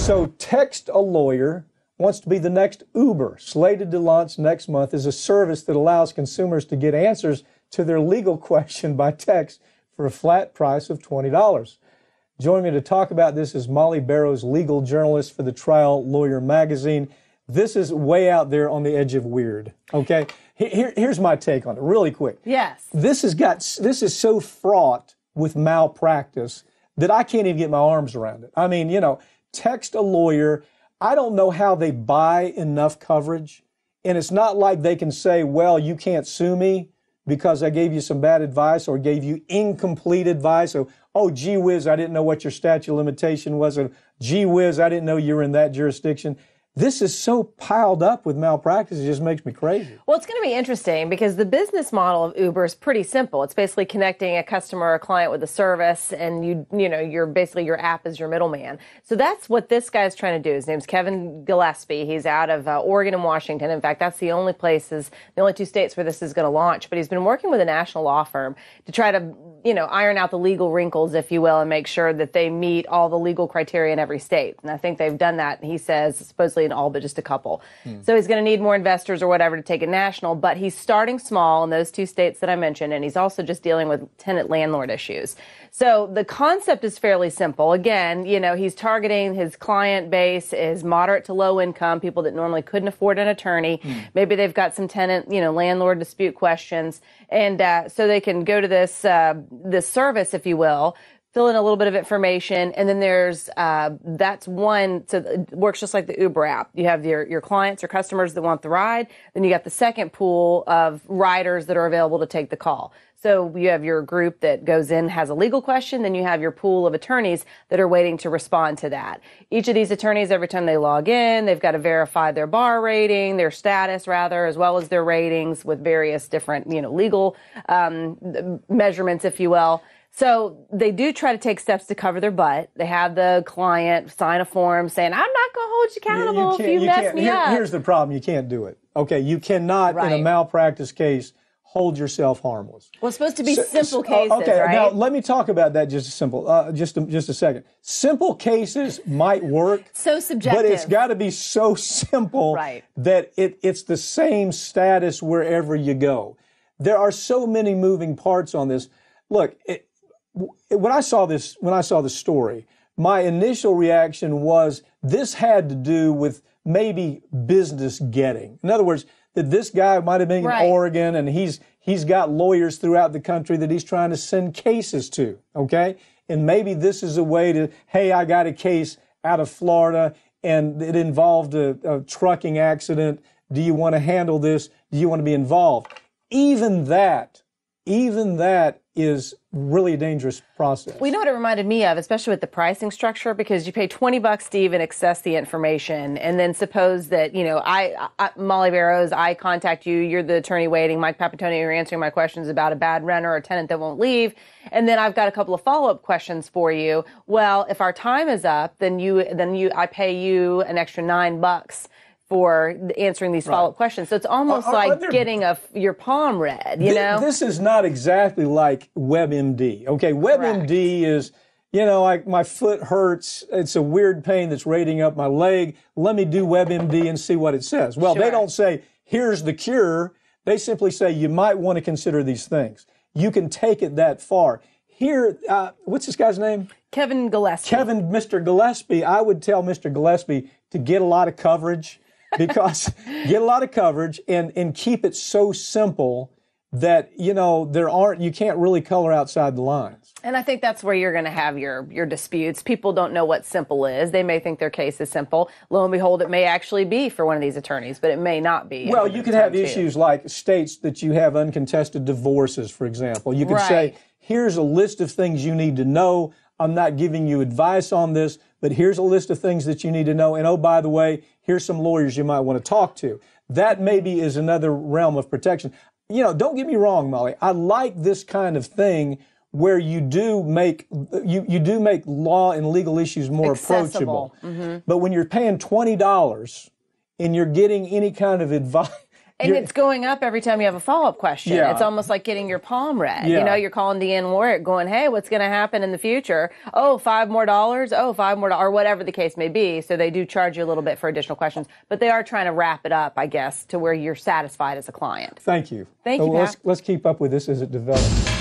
So Text a Lawyer wants to be the next Uber. Slated to launch next month is a service that allows consumers to get answers to their legal question by text for a flat price of $20. Joining me to talk about this is Molly Barrows, legal journalist for the Trial Lawyer magazine. This is way out there on the edge of weird, okay? Here's my take on it, really quick. Yes. This is so fraught with malpractice that I can't even get my arms around it. I mean, Text a Lawyer. I don't know how they buy enough coverage. And it's not like they can say, well, you can't sue me because I gave you some bad advice or gave you incomplete advice. Or, oh, gee whiz, I didn't know what your statute of limitation was. Or, gee whiz, I didn't know you were in that jurisdiction. This is so piled up with malpractice, it just makes me crazy. Well, it's going to be interesting because the business model of Uber is pretty simple. It's basically connecting a customer or a client with a service, and your app is your middleman. So that's what this guy's trying to do. His name's Kevin Gillespie. He's out of Oregon and Washington. In fact, that's the only two states where this is going to launch. But he's been working with a national law firm to try to, iron out the legal wrinkles, if you will, and make sure that they meet all the legal criteria in every state. And I think they've done that. He says, supposedly in all but just a couple. So he's going to need more investors or whatever to take it national, but he's starting small in those two states that I mentioned, and he's also just dealing with tenant landlord issues. So the concept is fairly simple. Again, he's targeting his client base is moderate to low income, people that normally couldn't afford an attorney. Maybe they've got some tenant, landlord dispute questions, and so they can go to this service, if you will, fill in a little bit of information, and then there's that's one. So it works just like the Uber app. You have your clients or customers that want the ride. Then you got the second pool of riders that are available to take the call. So you have your group that goes in, has a legal question. Then you have your pool of attorneys that are waiting to respond to that. Each of these attorneys, every time they log in, they've got to verify their bar rating, their status rather, as well as their ratings with various different, legal measurements, if you will. So they do try to take steps to cover their butt. They have the client sign a form saying, I'm not going to hold you accountable if you mess me up. Here's the problem. You can't do it. Okay, you cannot, in a malpractice case, hold yourself harmless. Well, it's supposed to be simple cases, okay, right? now let me talk about that just a second. Simple cases might work. So subjective. But it's got to be so simple that it's the same status wherever you go. There are so many moving parts on this. Look, when I saw this story, my initial reaction was this had to do with maybe business getting. In other words, that this guy might have been in Oregon and he's got lawyers throughout the country that he's trying to send cases to, okay? And maybe this is a way to, hey, I got a case out of Florida and it involved a trucking accident. Do you want to handle this? Do you want to be involved? Even that is really a dangerous process. Well, you know what it reminded me of, especially with the pricing structure, because you pay $20 to even access the information. And then suppose that, I Molly Barrows, I contact you, you're the attorney waiting, Mike Papantonio, you're answering my questions about a bad renter or a tenant that won't leave. And then I've got a couple of follow-up questions for you. Well, if our time is up, then I pay you an extra $9 for answering these follow-up questions. So it's almost like getting your palm read, This is not exactly like WebMD. Okay, WebMD is, my foot hurts. It's a weird pain that's radiating up my leg. Let me do WebMD and see what it says. Well, they don't say, here's the cure. They simply say, you might want to consider these things. You can take it that far. Here, what's this guy's name? Kevin Gillespie. Mr. Gillespie. I would tell Mr. Gillespie to get a lot of coverage. Because get a lot of coverage and keep it so simple that, you can't really color outside the lines. And I think that's where you're going to have your disputes. People don't know what simple is. They may think their case is simple. Lo and behold, it may actually be for one of these attorneys, but it may not be. Well, you could have issues like states that you have uncontested divorces, for example. You could say, here's a list of things you need to know. I'm not giving you advice on this, but here's a list of things that you need to know. And oh, by the way, here's some lawyers you might want to talk to. That maybe is another realm of protection. Don't get me wrong, Molly. I like this kind of thing where you do make law and legal issues more approachable. Mm-hmm. But when you're paying $20 and you're getting any kind of advice, And it's going up every time you have a follow-up question. Yeah. It's almost like getting your palm read. Yeah. You know, you're calling Deanne Warwick going, hey, what's going to happen in the future? Oh, $5 more. Oh, $5 more, or whatever the case may be. So they do charge you a little bit for additional questions, but they are trying to wrap it up, I guess, to where you're satisfied as a client. Thank you. Thank you, Well, Pat. let's keep up with this as it develops.